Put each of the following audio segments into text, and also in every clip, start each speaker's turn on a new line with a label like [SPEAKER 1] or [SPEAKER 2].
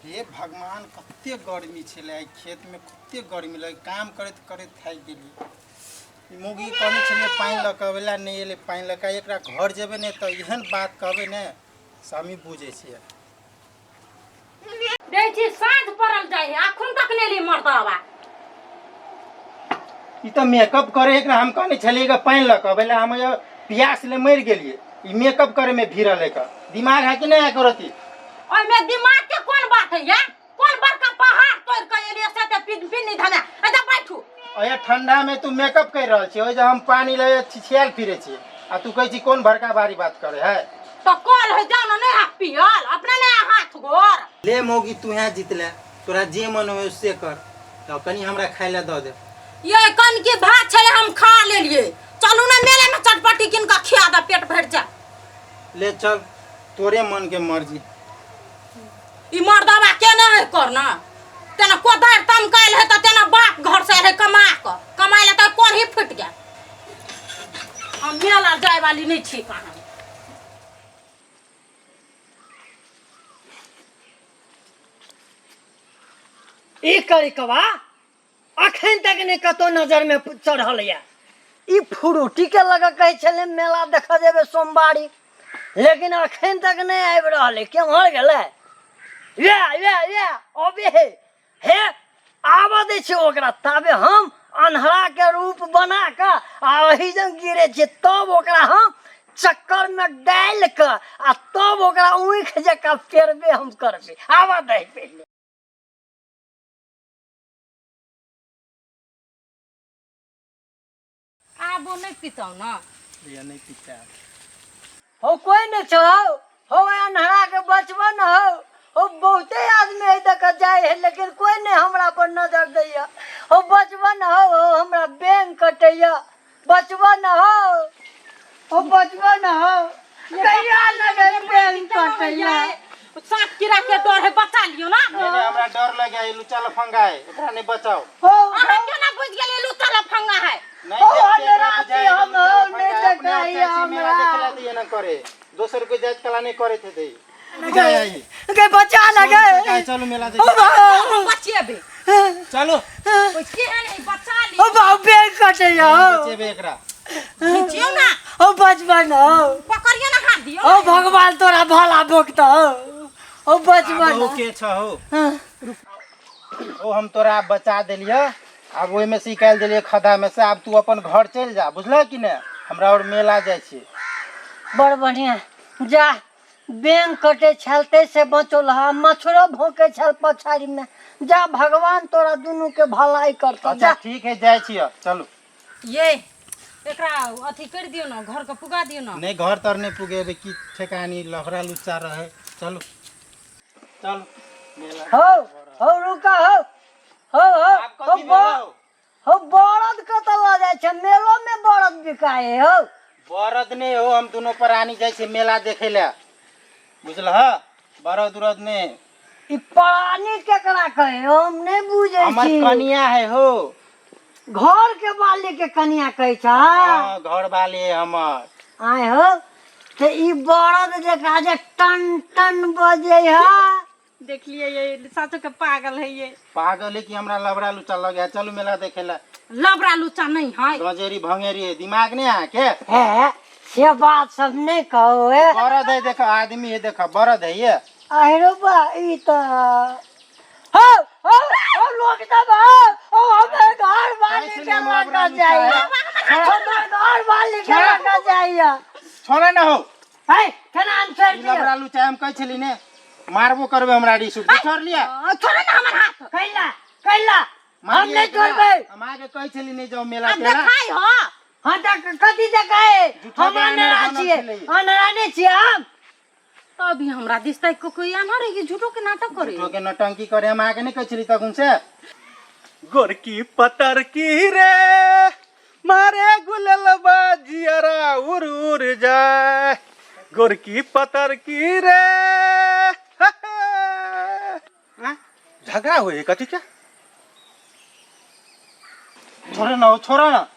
[SPEAKER 1] हे भगवान कते गर्मी छलै खेत में कते गर्मी लगे काम करते करते थाकि गेलिए। मुगी कहने छलिए पानी लकवेला नहीं एले पानी लका एकरा घर जेबे ने तो एहन बात कहबे ने समी बुझे छिए।
[SPEAKER 2] दै छी साँझ पड़ल जाय अखन तक नहीं ली मरदवा
[SPEAKER 1] ई तो मेकअप करे एकरा हम कहने छलिए कि पानी लकवेला हम प्यास ले मर गेलिए। ई मेकअप करे में भिरल है का दिमाग है कि नहीं है करती
[SPEAKER 2] ओय में दिमाग के कौन बात है या कौन बड़का पहाड़ तोड़ के एलिए से ते पिन्नी धना एजा बैठू।
[SPEAKER 1] अये ठंडा में तू मेकअप कर रहल छी ओय जे हम पानी ले छिछियाल फिरे छी आ तू कहै छी कौन बड़का बारी बात करे है
[SPEAKER 2] तो कॉल है जानो नहीं हाथ पियल अपने ने हाथ गोर
[SPEAKER 1] ले मोगी तू यहाँ जीतले तोरा जे मन हो उससे कर तो कनी हमरा खाय ले द दे।
[SPEAKER 2] ये कन की भात छले हम खा लेलिए चलू ना मेले में चटपटी किन का खिया द पेट भर जा।
[SPEAKER 1] ले चल तोरे मन के मर्जी।
[SPEAKER 2] ई मर्दवा के न है करना तेना कोदार तम कैल है त तेना बाप घर से है कमाए ले त कोन ही फट गया। हम मेला जाय वाली नहीं छी कहां
[SPEAKER 3] ई करिकवा अखन तक ने कतो नजर में चढ़ल या ई फ्रूटी के लगा कहे छले मेला देखा जेबे सोमवारी लेकिन अखन तक नहीं आब रहले केमहर गेले या अबे हे आवा दे छै ओकरा तबे हम अन्हरा के रूप बना के आ वही जन गिरे छै तब ओकरा हम चक्कर में डाल के आ तब ओकरा ऊख जका फेरबे हम करबे आवा दे पहले।
[SPEAKER 2] आबो नहीं पीताऊ ना
[SPEAKER 1] ये नहीं पीता
[SPEAKER 3] हो कोई न छो हो अन्हरा के बचवन हो बहुते आदमी है तक जाए है लेकिन कोई नहीं हमरा पर नजर दैया हो बचवन हो हमरा बैंक कटैया बचवन हो बचवन हो कहिया लगे बैंक कटैया
[SPEAKER 2] साथ कीड़ा के डर है बचा लियो ना।
[SPEAKER 1] मैंने हमरा डर लगे ई लुचा लफंगा है एकरा नहीं बचाओ
[SPEAKER 3] हो
[SPEAKER 2] अहाँ क्यों ना बुझ गेले लूटा लफंगा है
[SPEAKER 1] नहीं देखते एकरा बुझाए हम नहीं देखा हमरा देखला दिए ना करे दोसर कोई जांच कला नहीं करे थे दे
[SPEAKER 3] के बचा लगे
[SPEAKER 1] चलो मेला देख
[SPEAKER 2] बचिए बे
[SPEAKER 1] चलो
[SPEAKER 2] कोई के है नहीं बचा लियो
[SPEAKER 3] हो बाप बैंक कटैया
[SPEAKER 1] बचे बे एकरा
[SPEAKER 2] खींचियो ना
[SPEAKER 3] हो बचवन हो
[SPEAKER 2] पकड़ियो ना हाथ दियो
[SPEAKER 3] ओ भगवान तोरा भला भोगता ओ बचवन
[SPEAKER 1] के छ हो ओ हम तोरा बचा देलिए अब ओइ में से निकाल देलिए खदा में से अब तू अपन घर चल जा बुझला कि ने हमरा और मेला जाय छी।
[SPEAKER 3] बड़ बढ़िया जा बैंक कटे छलते से बचल हा मछरो भोंके छल पछाड़ी में जा भगवान तोरा दोनों के भलाई करता
[SPEAKER 1] अच्छा
[SPEAKER 3] जा
[SPEAKER 1] ठीक है जाय छी चलो
[SPEAKER 2] ये एकरा अथी कर दियो ना घर का पुगा दियो ना
[SPEAKER 1] नहीं घर तर नहीं पुगेबे की ठेकानी लहरा लुच्चा रहे चलो चलो मेला
[SPEAKER 3] हो रुका हो बरद कतला जाय छ मेलो में बरद बिकाए हो
[SPEAKER 1] बरद नहीं हो हम दोनों प्राणी जाय छी मेला देखे ले बुझल ह बरद उरद ने
[SPEAKER 3] ई प्राणी केकरा कहे हम नहीं बुझे
[SPEAKER 1] हमर
[SPEAKER 3] छी
[SPEAKER 1] कनिया है हो
[SPEAKER 3] घर के मालिक के कन्या कहे छ
[SPEAKER 1] हां घर वाले हमर
[SPEAKER 3] आए हो ते ई बरद जका जे टन टन बजे है
[SPEAKER 2] देख लिए ये साचो के पागल है ये
[SPEAKER 1] पागल है कि हमरा लबड़ा लुचा लग गया चलो मेला देखे ला
[SPEAKER 2] लबड़ा लुचा नहीं है
[SPEAKER 1] गजेरी भंगेरी है दिमाग नहीं है के
[SPEAKER 3] है से बात सब नहीं कहो है
[SPEAKER 1] बरद है देखो आदमी है देखो बरद है ये
[SPEAKER 3] अरे बा ई तो हो लोग तब हो हमें घर वाले के लगा जाइए हमें घर वाले के लगा जाइए
[SPEAKER 1] छोड़े ना हो
[SPEAKER 3] है केना आंसर
[SPEAKER 1] ई लबड़ा लुचा हम कह छली ने मारबो करबे हमरा डी सुट छोड़ लिया
[SPEAKER 2] छोड़े ना हमर हाथ
[SPEAKER 3] कैला हम नहीं छोड़बे
[SPEAKER 1] हम आगे कह छली नहीं जाओ मेला
[SPEAKER 2] अब
[SPEAKER 1] तेरा
[SPEAKER 2] देखाई हो
[SPEAKER 3] हां तक कथि देखाए हम अनराने छिए हम
[SPEAKER 2] अभी हमरा दिसता को कोई आना रे कि झूठो के नाटक करे
[SPEAKER 1] झूठो के नटंकी करे हम आगे नहीं कह छली तक उनसे
[SPEAKER 4] गोरकी पतर की रे मारे गुलल बाजियारा उड़ उड़ जाए गोरकी पतर की रे झगड़ा हुए कथी क्या
[SPEAKER 1] छोड़ा ना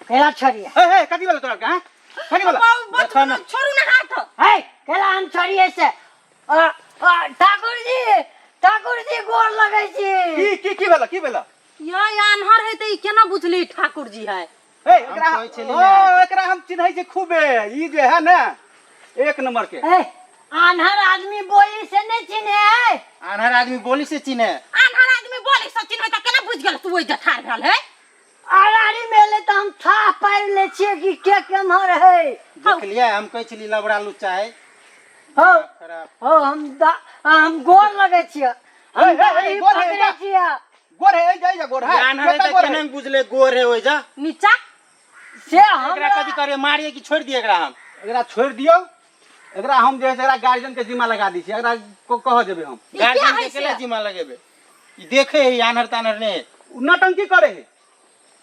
[SPEAKER 3] केला छोड़िए
[SPEAKER 4] हे कथी वाला तोरा का कथी वाला
[SPEAKER 2] छोड़ू ना हाथ
[SPEAKER 3] है केला हम छोड़िए से ठाकुर जी ठाकुर जी गोर लगै छी।
[SPEAKER 4] की भेला
[SPEAKER 2] ये आन्हर है त ई केना बुझली ठाकुर जी है?
[SPEAKER 4] ए एकरा हम चिन्है छै खूबे। ई जे है ना एक नंबर के।
[SPEAKER 3] ए आन्हर आदमी बोली से नहीं चिन्हे है।
[SPEAKER 1] आन्हर आदमी बोली से चिन्हे।
[SPEAKER 2] आन्हर आदमी बोली से चिन्है त केना बुझ गेल तू ओइ जठार भेल है?
[SPEAKER 3] अरारी मेले तो हम था पाइ ले छिए कि के केम्हर है।
[SPEAKER 1] देख लिया हम कहै छली लबड़ा लुच्चा है।
[SPEAKER 3] हो
[SPEAKER 1] खराब
[SPEAKER 3] हो हम गोर लगै छिए। हम दाढ़ी
[SPEAKER 4] गोर है,
[SPEAKER 3] पकड़ै छिए।
[SPEAKER 4] गोर है जाई जा गोर है।
[SPEAKER 1] आन्हर है केना बुझले गोर है ओइ जा।
[SPEAKER 2] नीचा
[SPEAKER 3] से
[SPEAKER 1] एकरा
[SPEAKER 3] हमरा
[SPEAKER 1] कथि करे मारिए कि छोड़ दिए एकरा हम?
[SPEAKER 4] एकरा छोड़ दियो। एकरा हम जे एकरा गार्जियन के जिम्मा लगा दी छी। एकरा को कह देबे हम।
[SPEAKER 2] ई क्या
[SPEAKER 1] गार्जियन
[SPEAKER 2] है
[SPEAKER 1] के
[SPEAKER 2] से?
[SPEAKER 1] केला जिम्मा लगेबे? ई देखे है आन्हर तानर ने।
[SPEAKER 4] उ नटंकी करे है।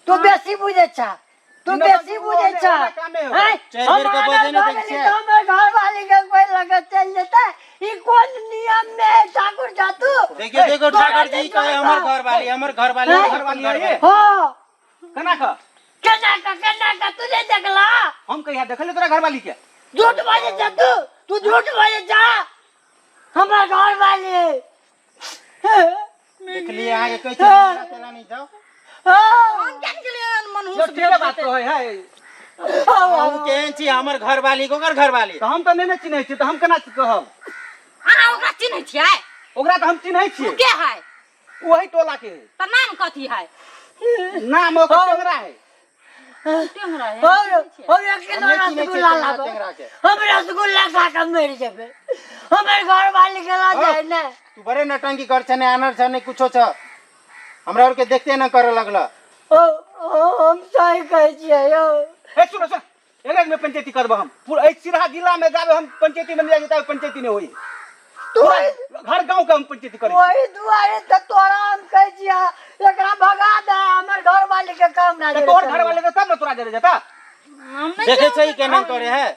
[SPEAKER 3] तू बेसी बुझे छा। तू बेसी बुझे छा। हैं?
[SPEAKER 1] चार बेर के बजे ने देख छै।
[SPEAKER 3] हमर घर वाली के कोई लगे चल जेता। ई कोन नियम में ठाकुर जातू?
[SPEAKER 1] देखिए देखो ठाकुर जी कहे हमर घर वाली
[SPEAKER 4] घर वाली है।
[SPEAKER 3] हो
[SPEAKER 4] कना का
[SPEAKER 3] केना का तुझे देखला?
[SPEAKER 4] हम कहिया देखले तोरा घर वाली के।
[SPEAKER 3] झूठ बाजे जा तू झूठ बाजे जा। हमर घर वाली
[SPEAKER 1] देख लिए आगे कहै छै तेला नहीं जाओ।
[SPEAKER 2] हम केन गेलियन
[SPEAKER 4] जो
[SPEAKER 2] मनहूस
[SPEAKER 4] ठीक बात कहै है।
[SPEAKER 1] हम केहन छी हमर घर वाली को ओकर घर वाली।
[SPEAKER 4] तो हम तो नहीं चिन्है छी। तो हम केना कहब?
[SPEAKER 2] अहाँ ओकरा चिन्है छियै?
[SPEAKER 4] ओकरा तो हम चिन्है
[SPEAKER 2] उ
[SPEAKER 4] छी।
[SPEAKER 2] के है?
[SPEAKER 4] वही टोला के है।
[SPEAKER 2] त नाम कथी है?
[SPEAKER 4] नाम ओकर टेंगरा है।
[SPEAKER 2] टेंगरा है?
[SPEAKER 3] और एक किलो रसगुल्ला लाबो। हम रसगुल्ला खा के मर जेबे। हमर घर वाली के ला जाए ना।
[SPEAKER 1] तू बड़े नटंकी कर छने आनर छने कुछो छ। हमरा और के देखते न करे लगला।
[SPEAKER 3] हम सही कहै छियै यौ।
[SPEAKER 4] ए सुन सुन। एकरा में पंचायती करब हम। पूरा ए सिरहा जिला में जाबे हम पंचायती में जाई त पंचायती नहीं होई।
[SPEAKER 3] तू
[SPEAKER 4] घर गांव के हम पंचायती करी।
[SPEAKER 3] वही दुआरे त तोरा हम कहै छियै एकरा भगा दे। हमर घर वाली के काम ना
[SPEAKER 4] तो तोर घर वाले के तब न तोरा जरे जाता।
[SPEAKER 2] हम नहीं
[SPEAKER 1] देखे छै केना करे है।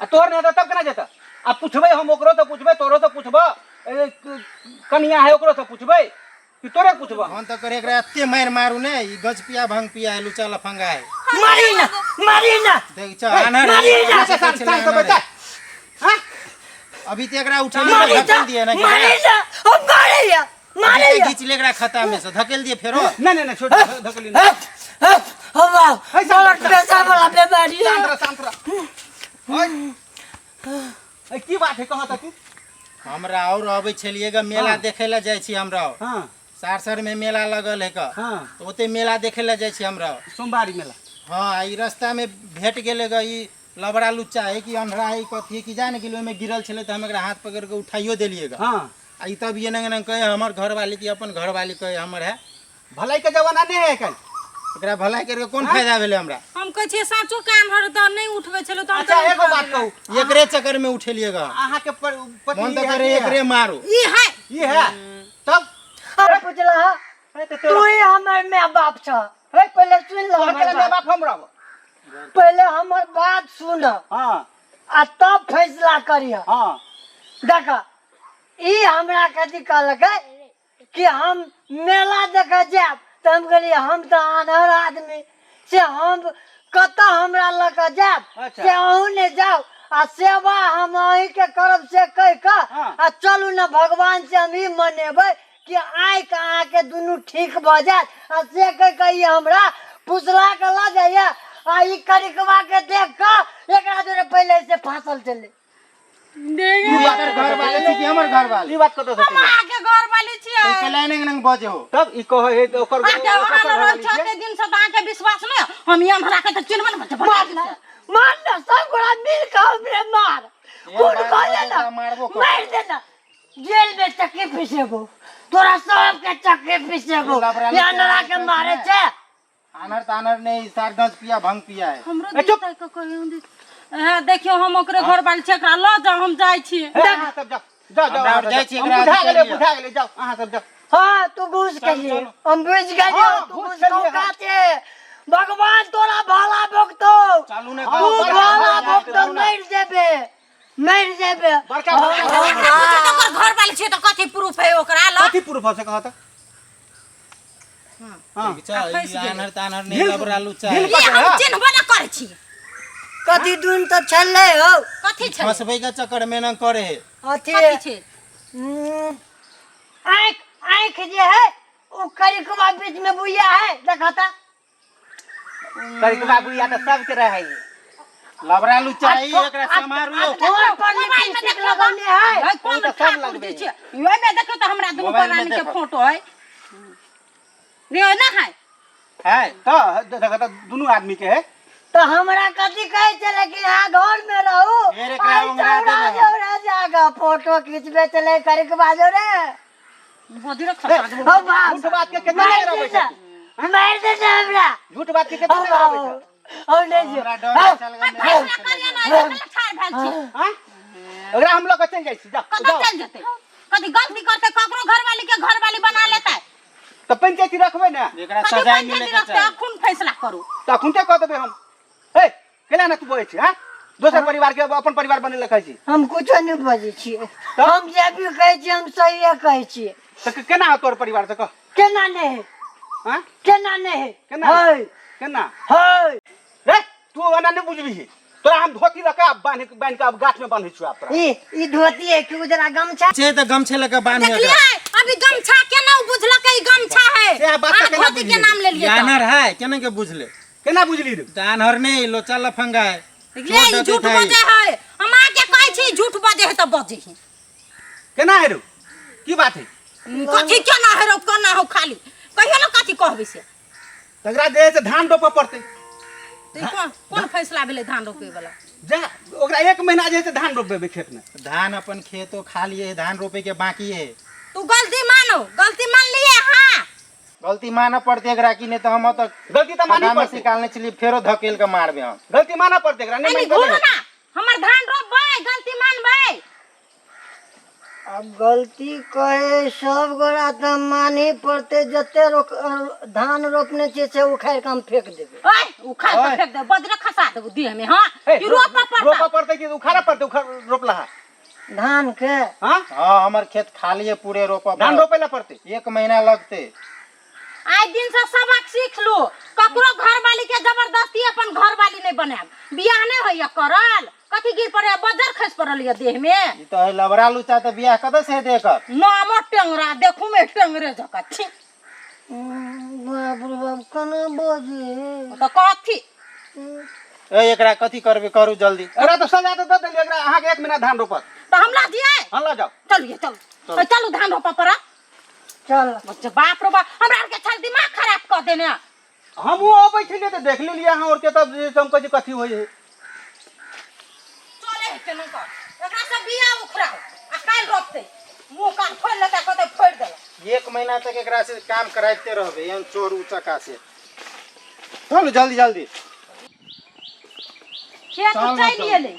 [SPEAKER 4] आ तोर नहीं तब केना जाता। आ पूछबे हम ओकरो तो पूछबे तोरो तो पूछबो। कनिया है ओकरो तो पूछबे कि तोरे पूछबो।
[SPEAKER 1] हम त करे एकरा एते मार मारू ने ई गज पिया भंग पिया है लुचा लफंगा है।
[SPEAKER 3] मारी ना
[SPEAKER 1] देख छ आनर
[SPEAKER 4] हां
[SPEAKER 1] अभी ते एकरा उठेली त धकेल दिए ना।
[SPEAKER 3] मारी ना हम मारे या
[SPEAKER 1] खींच ले एकरा खाता में से धकेल दिए फेरो।
[SPEAKER 4] नहीं छोड़ धकली नहीं।
[SPEAKER 3] हम सड़क पे वाला बीमारी है।
[SPEAKER 4] शांत रह। ओए की बात है कहां तक?
[SPEAKER 1] हमरा और आबै छलिएगा मेला देखे ला जाय छी हमरा।
[SPEAKER 4] हां
[SPEAKER 1] सारसर में मेला लगल है का।
[SPEAKER 4] हां
[SPEAKER 1] तो ओते मेला देखे ला जाय छी हमरा।
[SPEAKER 4] सोमवारी मेला।
[SPEAKER 1] हाँ ई रास्ता में भेट गेलेगा ई लबड़ा लुच्चा है कि अंधरा है कथी कि जाने के में गिरल छले त हम एकरा हाथ पकड़ के उठाइयो देलिएगा।
[SPEAKER 4] हां
[SPEAKER 1] आ ई तब ये नंग कहे हमर घर वाली की अपन घर वाली कहे हमर है।
[SPEAKER 4] भलाई के जमाना नहीं है कल।
[SPEAKER 1] एकरा भलाई करके कोन फायदा भेले हमरा?
[SPEAKER 2] हम कहै छियै साचो कान हर त नहीं उठबै छलो त हम
[SPEAKER 4] अच्छा एगो बात कहू।
[SPEAKER 1] एकरे चक्कर में उठेलिएगा।
[SPEAKER 4] अहाँ के पति
[SPEAKER 1] मन त करे एकरे मारो।
[SPEAKER 2] ई है
[SPEAKER 4] ये है तब
[SPEAKER 3] अरे पूछला तू ही हमर माँ बाप छ। हे पहले सुन लो
[SPEAKER 4] तोहर
[SPEAKER 3] हमर
[SPEAKER 4] के माय
[SPEAKER 3] बात।
[SPEAKER 4] बाप हमरा।
[SPEAKER 3] पहले हमर बात सुन
[SPEAKER 4] हां
[SPEAKER 3] आ तब फैसला करिया।
[SPEAKER 4] हां
[SPEAKER 3] देखा ई हमरा कथी कहलकै कि हम मेला देखे जाब त हम कहलिए हम त अनहर आदमी से हम कत हमरा लके जाब
[SPEAKER 4] अच्छा।
[SPEAKER 3] से अहू ने जाओ आ सेवा हम अही के करब से कह के
[SPEAKER 4] हाँ।
[SPEAKER 3] आ चलू न भगवान से हम ई मनेबै कि आइ के अहाँ के दुनू ठीक भ जात आ से कह के ई हमरा पुछला के ला जाइए आ ई करिकवा के देख के एकरा जोरे पहले से फांसल चले।
[SPEAKER 1] ई बात घर वाले छी कि हमर घर वाले?
[SPEAKER 4] ई बात कत से
[SPEAKER 2] हम आके घर वाली छियै।
[SPEAKER 1] तो केला नंग बजे हो।
[SPEAKER 4] तब ई कहे है तो ओकर
[SPEAKER 2] आके वहां रोज छोटे दिन से त आके विश्वास नहीं हम ई हमरा के त चिन्हबे न
[SPEAKER 3] मार ना सब गोड़ा मिल के हमरे मार कौन कहले ना मार देना जेल में चक्के पीसेबो तोरा सब के चक्के पीसेबो या नरा के मारे छे।
[SPEAKER 1] आनर तानर ने ई सारगंज पिया भंग पिया है।
[SPEAKER 2] हमरो दिख के कहियो हां देखियो हम ओकरे घर वाली छै एकरा ल जा हम जाय छी।
[SPEAKER 4] हां तब जा
[SPEAKER 1] हमरा और जाय छी एकरा
[SPEAKER 4] बुझा गेले जाओ अहाँ सब जाओ।
[SPEAKER 3] हां तू घुस के लिए हम बुझ गए तू घुस कहते भगवान तोरा भला भोगतो।
[SPEAKER 1] चालू ने
[SPEAKER 3] तू भला भोगतो मर जेबे
[SPEAKER 4] बड़का
[SPEAKER 2] ओकर घर वाली छै त कथि प्रूफ है ओकरा ल?
[SPEAKER 4] कथी प्रूफ से कहता?
[SPEAKER 1] हां ई आनर तानर ने लबड़ा लुच्चा है।
[SPEAKER 2] ई हम चिन्हबे न करै छी।
[SPEAKER 3] कथी दून तो छले हो
[SPEAKER 2] कथि छै?
[SPEAKER 1] फसबै के चक्कर में न करे है।
[SPEAKER 3] अथी
[SPEAKER 2] कथि छै?
[SPEAKER 3] आँख आँख जे है वो करिकवा बीच में बुइया है देखा था
[SPEAKER 4] करी के बाबू या तो सब के रहे
[SPEAKER 1] लबरालू चाहिए एकरा समारो
[SPEAKER 3] फोन पर लिपस्टिक लगाने है
[SPEAKER 2] भाई कौन
[SPEAKER 4] तो सब
[SPEAKER 2] ठाकुर
[SPEAKER 4] लगबे।
[SPEAKER 2] जी छे यो में देखो तो हमरा दुनु
[SPEAKER 1] मोबाइल में
[SPEAKER 2] प्राणी के
[SPEAKER 1] देखो।
[SPEAKER 2] फोटो है नहीं ना है
[SPEAKER 4] तो देखा तो दोनों आदमी के है
[SPEAKER 3] तो हमरा कथी कहे चले कि यहाँ घर में रहू
[SPEAKER 1] ढेर एकरा उंगरा देने हैं।
[SPEAKER 3] जोरा जागा फोटो खींचबे चले करिकवा जो रे
[SPEAKER 2] बदिर खसा दे
[SPEAKER 3] हो बाप
[SPEAKER 4] झूठ बात के कितना
[SPEAKER 3] मार
[SPEAKER 4] देर
[SPEAKER 3] दे
[SPEAKER 4] बैठे
[SPEAKER 3] मार दे हमरा
[SPEAKER 4] झूठ बात के कितना देर बैठे
[SPEAKER 3] हो नहीं जो
[SPEAKER 1] हमरा डर चल गए
[SPEAKER 2] फैसला करिए ना ये छाड़ भेल छी
[SPEAKER 4] हां अगर हम लोग चल जाई छी जा
[SPEAKER 2] कतौ चल जते कदी गलती करते ककरो घरवाली के घरवाली बना लेता है
[SPEAKER 4] तो पंचायती रखबे ना
[SPEAKER 1] एकरा
[SPEAKER 2] कदी
[SPEAKER 1] सजाए
[SPEAKER 2] पंचायती
[SPEAKER 1] मिले के
[SPEAKER 2] रखते
[SPEAKER 1] चाहिए
[SPEAKER 2] खून फैसला करू
[SPEAKER 4] तो खुनते कह देबे हम ए केला ना तू बोले छी हां दोसर परिवार के अपन परिवार बने लखै छी
[SPEAKER 3] हम कुछ नहीं बजे छिए हम जे भी कहे छी हम सही कहे छी
[SPEAKER 4] तो केना हो तोर परिवार से कह
[SPEAKER 3] केना नहीं
[SPEAKER 4] हां
[SPEAKER 3] केना नहीं
[SPEAKER 4] केना
[SPEAKER 3] है
[SPEAKER 4] केना
[SPEAKER 3] है
[SPEAKER 4] रे तू ओना नहीं बुझबी तोरा हम धोती रखा बांध के अब गाछ में बांधै छु आप तोरा
[SPEAKER 3] ई धोती है कि उजरा गमछा
[SPEAKER 1] छे त गमछे लेके बांध
[SPEAKER 2] देखलिए अभी गमछा केना बुझलक ई गमछा है
[SPEAKER 4] से बात
[SPEAKER 2] आ,
[SPEAKER 4] केना
[SPEAKER 2] धोती के
[SPEAKER 4] बुझलिए?
[SPEAKER 2] नाम ले लिए
[SPEAKER 1] जानर है केने के बुझले
[SPEAKER 4] केना बुझली रे
[SPEAKER 1] जानर नहीं लोचा लफंगा है
[SPEAKER 2] देखलिए ई झूठ बजे है हम आके कहै छी झूठ बजे है त बजे है
[SPEAKER 4] केना है रे की बात है
[SPEAKER 2] कथी केना है रो केना हो खाली कहियो ना कथी कहबे से
[SPEAKER 4] तगरा दे से धान रोपे पड़ते
[SPEAKER 2] तो कौन फैसला भेले धान रोपे वाला
[SPEAKER 4] जा ओकरा 1 महीना जे से धान रोपबे खेत में
[SPEAKER 1] धान अपन खेतो खा लिए धान रोपे के बाकी है
[SPEAKER 2] तू गलती मानो गलती मान लिए हां
[SPEAKER 1] गलती माना पड़ते एकरा की नहीं तो हम तो
[SPEAKER 4] गलती तो मानी
[SPEAKER 1] में
[SPEAKER 4] पड़ते
[SPEAKER 1] निकालने चलिए फेरो धकेल के मारबे हम
[SPEAKER 4] गलती माना पड़ते एकरा नहीं
[SPEAKER 2] नहीं
[SPEAKER 4] मानी
[SPEAKER 2] घूरो ना हमर धान रोपबै गलती मानबै
[SPEAKER 3] अब गलती कहे सब गोरा तो मानी पड़ते जते धान रोपने से उखाड़ के हम फेंक देबे
[SPEAKER 2] ओए उखाड़ के फेंक दे बजरा खसा दे देह में हां कि रोपा
[SPEAKER 4] रोपा
[SPEAKER 2] पड़ता
[SPEAKER 4] पड़ते कि उखाड़ा पड़ते रोपला
[SPEAKER 3] धान के
[SPEAKER 4] हां
[SPEAKER 1] हाँ हमार खेत खाली है पूरे रोपा
[SPEAKER 4] धान रोपेला पड़ते
[SPEAKER 1] 1 महीना लगते
[SPEAKER 2] आज दिन से सबक सीख लो ककरो घर वाली के जबरदस्ती अपन घर वाली नहीं बनाब बियाह नहीं होइया करल कथी गिर पड़े बजर खस पड़ल या देह में
[SPEAKER 1] ई तो है लबरा लुचा तो बियाह कद से देकर
[SPEAKER 2] नाम टेंगरा देखू में टेंगरे जका छी
[SPEAKER 3] बाप रे बाप कना बोझे
[SPEAKER 2] तो कथी
[SPEAKER 1] ए एकरा कथी करबे करू जल्दी
[SPEAKER 4] एकरा तो सजा दे देली एकरा अहाँ के 1 महीना धान रोपत
[SPEAKER 2] तो हमला दिए
[SPEAKER 4] हां ला जाओ
[SPEAKER 2] चलिए चलो चलो धान रोपा पड़ा
[SPEAKER 3] चल
[SPEAKER 2] बच्चा बाप रे बाप हमरा के छल दिमाग खराब कर देने
[SPEAKER 4] हम वो आबै छलिए तो देख लेलिए अहाँ और के तब हम कह कथी होय है
[SPEAKER 2] चले केनो कर एकरा से बिया उखड़ा आ काल रोपते मुंह कान खोल लेता कते फोड़ देला
[SPEAKER 1] 1 महीना तक एकरा से काम कराते रहबे हम चोर उचका से चलो जल्दी जल्दी
[SPEAKER 2] खेत
[SPEAKER 1] चल,
[SPEAKER 2] चाहिए ले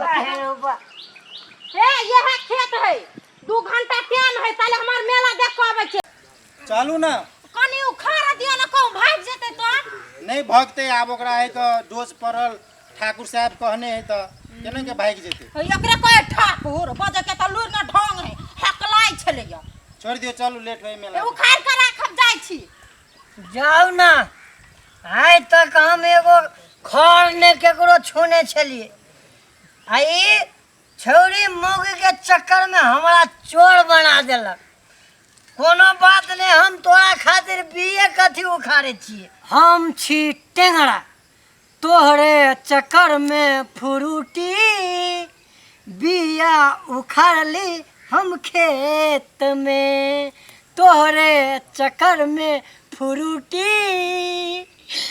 [SPEAKER 3] अरे बा
[SPEAKER 2] ए ये है खेत है 2 घंटा टाइम है पहले हमार मेला देख के आवे छे
[SPEAKER 1] चलू ना
[SPEAKER 2] कनी उखाड़ दियो ना कहूं भाग जेते तो
[SPEAKER 1] नहीं भगते आब ओकरा है तो डोज पड़ल ठाकुर साहब कहने है तो केना के भाग जेते
[SPEAKER 2] एकरा कहे ठाकुर बजे के त लूर ना ढंग है हकलाई छले या
[SPEAKER 1] छोड़ दियो चलू लेट होई मेला
[SPEAKER 2] उखाड़ के राखब जाय छी
[SPEAKER 3] जाओ ना आइ तक हम एगो खर ने केकरो छूने छलिए आई छौरी मौगी के चक्कर में हमरा चोर बना देलक कोनो बात नहीं हम तोरा खातिर बिये कथी उखाड़े छिए हम छी टेंगरा तोहरे चक्कर में फ्रूटी बिया उखाड़ ली हम खेत में तोहरे चक्कर में फ्रूटी